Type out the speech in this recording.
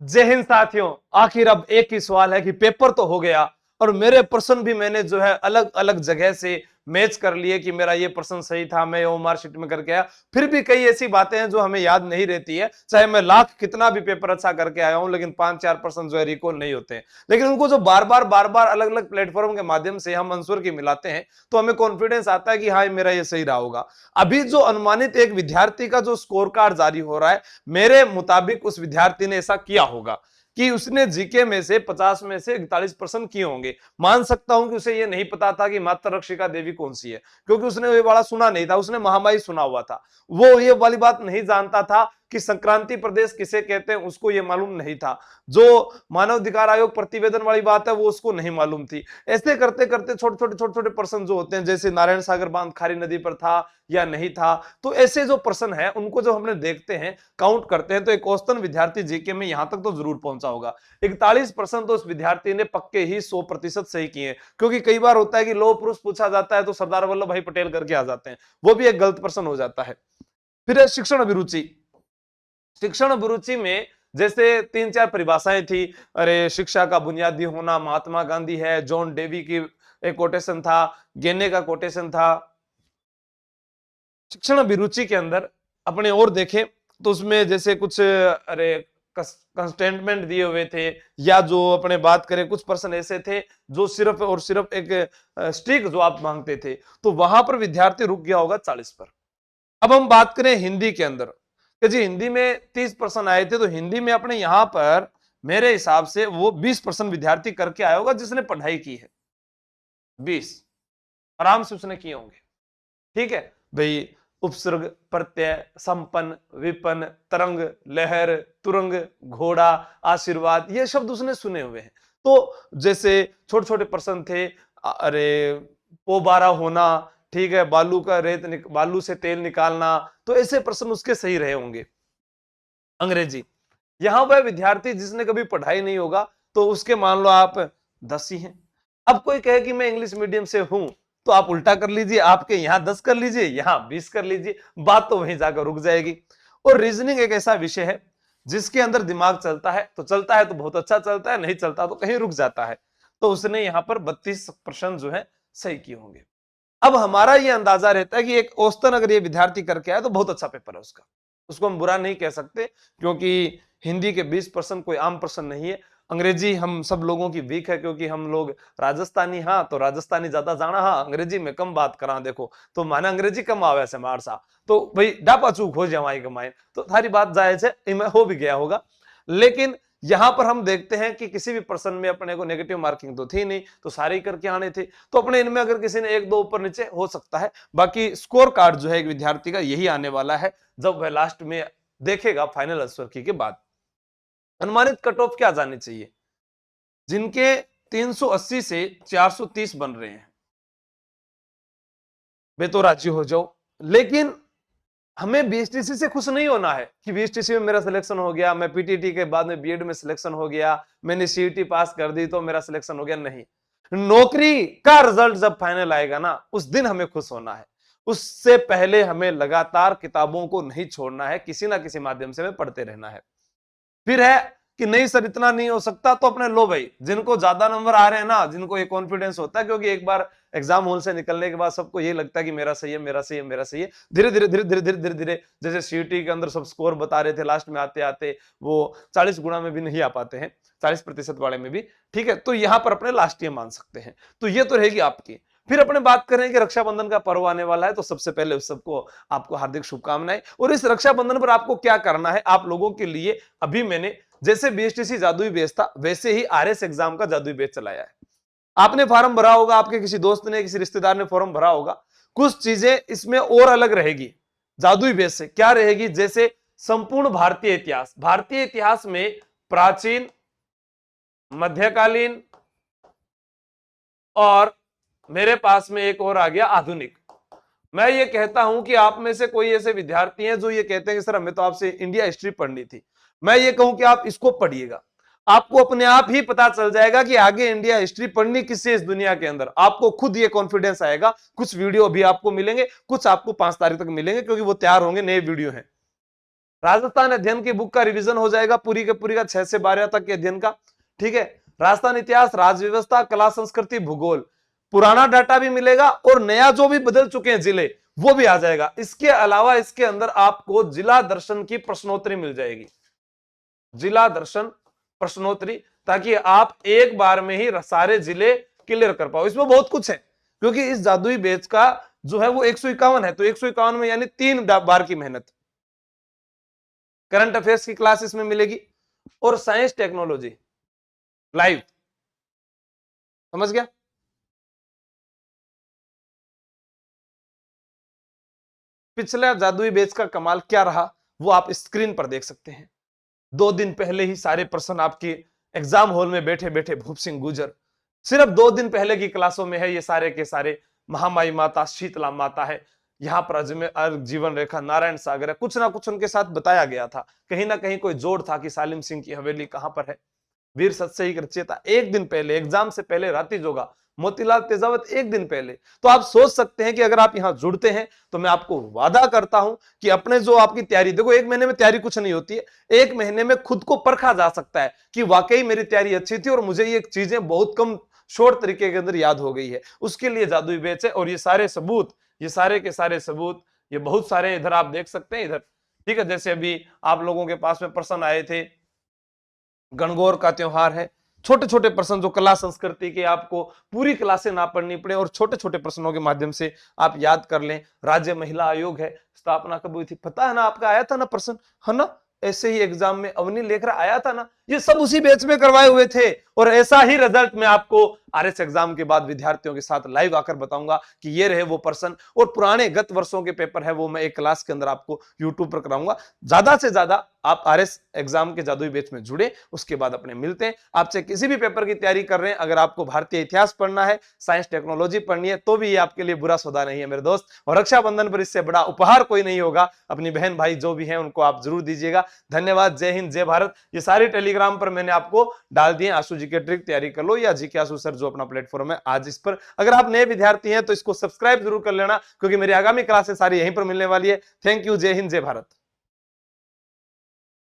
जय हिंद साथियों। आखिर अब एक ही सवाल है कि पेपर तो हो गया और मेरे प्रश्न भी मैंने जो है अलग अलग जगह से मैच कर लिए कि मेरा ये प्रश्न सही था, मैं वो मार्कशीट में करके आया। फिर भी कई ऐसी बातें हैं जो हमें याद नहीं रहती है, चाहे मैं लाख कितना भी पेपर अच्छा करके आया हूं, लेकिन 5-4% जो है रिकॉल नहीं होते हैं। लेकिन उनको जो बार बार अलग अलग प्लेटफॉर्म के माध्यम से हम आंसर की मिलाते हैं तो हमें कॉन्फिडेंस आता है कि हाँ मेरा ये सही रहा होगा। अभी जो अनुमानित एक विद्यार्थी का जो स्कोर कार्ड जारी हो रहा है, मेरे मुताबिक उस विद्यार्थी ने ऐसा किया होगा कि उसने जीके में से 50 में से 41% किए होंगे। मान सकता हूं कि उसे यह नहीं पता था कि माता रक्षिका देवी कौन सी है, क्योंकि उसने ये वाला सुना नहीं था। उसने महामाई सुना हुआ था, वो ये वाली बात नहीं जानता था कि संक्रांति प्रदेश किसे कहते हैं, उसको ये मालूम नहीं था। जो मानव अधिकार आयोग प्रतिवेदन वाली बात है वो उसको नहीं मालूम थी। ऐसे करते करते छोटे छोटे प्रश्न जो होते हैं, जैसे नारायण सागर बांध खारी नदी पर था या नहीं था, तो ऐसे जो प्रश्न है उनको जब हमने देखते हैं, काउंट करते हैं, तो एक औसतन विद्यार्थी जीके में यहां तक तो जरूर पहुंचा होगा। 41% तो उस विद्यार्थी ने पक्के ही 100% सही किए। क्योंकि कई बार होता है कि लौह पुरुष पूछा जाता है तो सरदार वल्लभ भाई पटेल करके आ जाते हैं, वो भी एक गलत प्रश्न हो जाता है। फिर है शिक्षण अभिरुचि। शिक्षण अभिरुचि में जैसे 3-4 परिभाषाएं थी। अरे शिक्षा का बुनियादी होना महात्मा गांधी है, जॉन डेवी की एक कोटेशन था, गेने का कोटेशन था। शिक्षण अभिरुचि के अंदर अपने और देखें तो उसमें जैसे कुछ अरे कंस्टेंटमेंट दिए हुए थे, या जो अपने बात करें कुछ पर्सन ऐसे थे जो सिर्फ और सिर्फ एक स्ट्रिक्ट जवाब मांगते थे, तो वहां पर विद्यार्थी रुक गया होगा 40 पर। अब हम बात करें हिंदी के अंदर कि जी हिंदी में 30% आए थे, तो हिंदी में अपने यहां पर मेरे हिसाब से वो 20% विद्यार्थी करके आया होगा जिसने पढ़ाई की है। 20 आराम से उसने किए होंगे। ठीक है भाई, उपसर्ग प्रत्यय संपन्न विपन्न तरंग लहर तुरंग घोड़ा आशीर्वाद, ये शब्द उसने सुने हुए हैं। तो जैसे छोटे छोटे प्रश्न थे, अरे पोबारा होना, ठीक है, बालू का बालू से तेल निकालना, तो ऐसे प्रश्न उसके सही रहे होंगे। अंग्रेजी, यहां वह विद्यार्थी जिसने कभी पढ़ाई नहीं होगा तो उसके मान लो आप 10 ही हैं। अब कोई कहे कि मैं इंग्लिश मीडियम से हूं, तो आप उल्टा कर लीजिए, आपके यहां 10 कर लीजिए, यहां 20 कर लीजिए, बात तो वहीं जाकर रुक जाएगी। और रीजनिंग एक ऐसा विषय है जिसके अंदर दिमाग चलता है तो चलता है, तो बहुत अच्छा चलता है, नहीं चलता तो कहीं रुक जाता है। तो उसने यहां पर 32% जो है सही किए होंगे। अब हमारा ये अंदाजा रहता है कि एक औसतन अगर ये विद्यार्थी करके आया तो बहुत अच्छा पेपर है उसका, उसको हम बुरा नहीं कह सकते, क्योंकि हिंदी के 20% कोई आम प्रश्न नहीं है। अंग्रेजी हम सब लोगों की वीक है, क्योंकि हम लोग राजस्थानी, हाँ तो राजस्थानी ज्यादा जाना, हाँ अंग्रेजी में कम बात करा देखो, तो माने अंग्रेजी कम आवे से मारसा, तो भाई डापा चूक हो जाए कमाए, तो थारी बात जायज है, इनमें हो भी गया होगा। लेकिन यहां पर हम देखते हैं कि किसी भी प्रश्न में अपने को नेगेटिव मार्किंग तो थी नहीं, तो सारे ही करके आने थे। तो अपने इनमें अगर किसी ने 1-2 ऊपर नीचे हो सकता है, बाकी स्कोर कार्ड जो है एक विद्यार्थी का यही आने वाला है जब वह लास्ट में देखेगा फाइनल आंसर की के बाद। अनुमानित कट ऑफ क्या जानी चाहिए? जिनके 380 से 430 बन रहे हैं वे तो राजी हो जाओ, लेकिन हमें बीएसटीसी से खुश नहीं होना है कि बीएसटीसी में मेरा सिलेक्शन हो गया, मैं पीटीटी के बाद में बीएड में सिलेक्शन हो गया, मैंने सीईटी पास कर दी तो मेरा सिलेक्शन हो गया। नहीं, नौकरी का रिजल्ट जब फाइनल आएगा ना, उस दिन हमें खुश होना है। उससे पहले हमें लगातार किताबों को नहीं छोड़ना है, किसी ना किसी माध्यम से हमें पढ़ते रहना है। फिर है कि नहीं सर इतना नहीं हो सकता, तो अपने लो भाई, जिनको ज्यादा नंबर आ रहे हैं ना, जिनको ये कॉन्फिडेंस होता है, क्योंकि एक बार एग्जाम हॉल से निकलने के बाद सबको ये लगता है कि मेरा सही है, मेरा सही है, मेरा सही है। धीरे धीरे धीरे धीरे धीरे धीरे धीरे जैसे सीईटी के अंदर सब स्कोर बता रहे थे, लास्ट में आते आते वो 40 गुना में भी नहीं आ पाते हैं, 40% वाले में भी। ठीक है, तो यहां पर अपने लास्ट ईयर मान सकते हैं, तो ये तो रहेगी आपकी। फिर अपने बात करें कि रक्षाबंधन का पर्व आने वाला है, तो सबसे पहले उस सबको आपको हार्दिक शुभकामनाएं। और इस रक्षाबंधन पर आपको क्या करना है, आप लोगों के लिए अभी मैंने जैसे बीएसटीसी जादुई बेच था, वैसे ही आरएस एग्जाम का जादुई बेच चलाया है। आपने फॉर्म भरा होगा, आपके किसी दोस्त ने किसी रिश्तेदार ने फॉर्म भरा होगा, कुछ चीजें इसमें और अलग रहेगी जादुई बेच से। क्या रहेगी? जैसे संपूर्ण भारतीय इतिहास, भारतीय इतिहास में प्राचीन, मध्यकालीन, और मेरे पास में एक और आ गया आधुनिक। मैं ये कहता हूं कि आप में से कोई ऐसे विद्यार्थी हैं जो ये कहते हैं कि सर हमें तो आपसे इंडिया हिस्ट्री पढ़नी थी, मैं ये कहूं कि आप इसको पढ़िएगा, आपको अपने आप ही पता चल जाएगा कि आगे इंडिया हिस्ट्री पढ़नी किससे इस दुनिया के अंदर। आपको खुद ये कॉन्फिडेंस आएगा। कुछ वीडियो भी आपको मिलेंगे, कुछ आपको 5 तारीख तक मिलेंगे, क्योंकि वो तैयार होंगे, नए वीडियो हैं। राजस्थान अध्ययन की बुक का रिवीजन हो जाएगा पूरी के पूरी का 6 से 12 तक के अध्ययन का, ठीक है। राजस्थान इतिहास, राज्य व्यवस्था, कला संस्कृति, भूगोल, पुराना डाटा भी मिलेगा और नया जो भी बदल चुके हैं जिले वो भी आ जाएगा। इसके अलावा इसके अंदर आपको जिला दर्शन की प्रश्नोत्तरी मिल जाएगी, जिला दर्शन प्रश्नोत्तरी, ताकि आप एक बार में ही सारे जिले क्लियर कर पाओ। इसमें बहुत कुछ है क्योंकि इस जादुई बैच का जो है वो 151 है, तो 151 में यानी 3 बार की मेहनत। करंट अफेयर्स की क्लास इसमें मिलेगी और साइंस टेक्नोलॉजी लाइव, समझ गया। पिछला जादुई बैच का कमाल क्या रहा वो आप स्क्रीन पर देख सकते हैं। 2 दिन पहले ही सारे प्रश्न आपके एग्जाम हॉल में बैठे बैठे भूप सिंह गुर्जर, सिर्फ 2 दिन पहले की क्लासों में है ये सारे के सारे। महामाई माता, शीतला माता है यहाँ पर, अजमेर जीवन रेखा, नारायण सागर है, कुछ ना कुछ उनके साथ बताया गया था। कहीं ना कहीं कोई जोड़ था कि सालिम सिंह की हवेली कहां पर है। वीर सत्सई रचेता एक दिन पहले, एग्जाम से पहले राती जोगा, मोतीलाल तेजावत एक दिन पहले। तो आप सोच सकते हैं कि अगर आप यहां जुड़ते हैं तो मैं आपको वादा करता हूं कि अपने जो आपकी तैयारी, देखो 1 महीने में तैयारी कुछ नहीं होती है, 1 महीने में खुद को परखा जा सकता है कि वाकई मेरी तैयारी अच्छी थी और मुझे ये चीजें बहुत कम शॉर्ट तरीके के अंदर याद हो गई है। उसके लिए जादुई बैच है और ये सारे सबूत, ये सारे के सारे सबूत, ये बहुत सारे इधर आप देख सकते हैं इधर, ठीक है। जैसे अभी आप लोगों के पास में प्रश्न आए थे, गणगौर का त्योहार है, छोटे छोटे प्रश्न जो कला संस्कृति के आपको पूरी क्लासें ना पढ़नी पड़े और छोटे छोटे प्रश्नों के माध्यम से आप याद कर लें। राज्य महिला आयोग है, स्थापना कब हुई थी पता है ना, आपका आया था ना प्रश्न, है ना। ऐसे ही एग्जाम में अवनी लेकर आया था ना, ये सब उसी बैच में करवाए हुए थे। और ऐसा ही रिजल्ट मैं आपको आरएस एग्जाम के बाद विद्यार्थियों के साथ लाइव आकर बताऊंगा कि ये रहे वो प्रश्न, और पुराने गत वर्षों के पेपर है वो मैं एक क्लास के अंदर आपको यूट्यूब पर कराऊंगा। ज्यादा से ज्यादा आप आरएस एग्जाम के जादुई बैच में जुड़े, उसके बाद अपने मिलते हैं। आपसे किसी भी पेपर की तैयारी कर रहे हैं, अगर आपको भारतीय इतिहास पढ़ना है, साइंस टेक्नोलॉजी पढ़नी है, तो भी ये आपके लिए बुरा सौदा नहीं है मेरे दोस्त। और रक्षाबंधन पर इससे बड़ा उपहार कोई नहीं होगा। अपनी बहन भाई जो भी हैं उनको आप जरूर दीजिएगा। धन्यवाद, जय हिंद, जय भारत। ये सारी टेलीग्राम पर मैंने आपको डाल दिए, आंसू जीके ट्रिक तैयारी कर लो, या जीके आंसू सर जो अपना प्लेटफॉर्म है आज इस पर। अगर आप नए विद्यार्थी हैं तो इसको सब्सक्राइब जरूर कर लेना, क्योंकि मेरी आगामी क्लासेस सारी यहीं पर मिलने वाली है। थैंक यू, जय हिंद, जय भारत।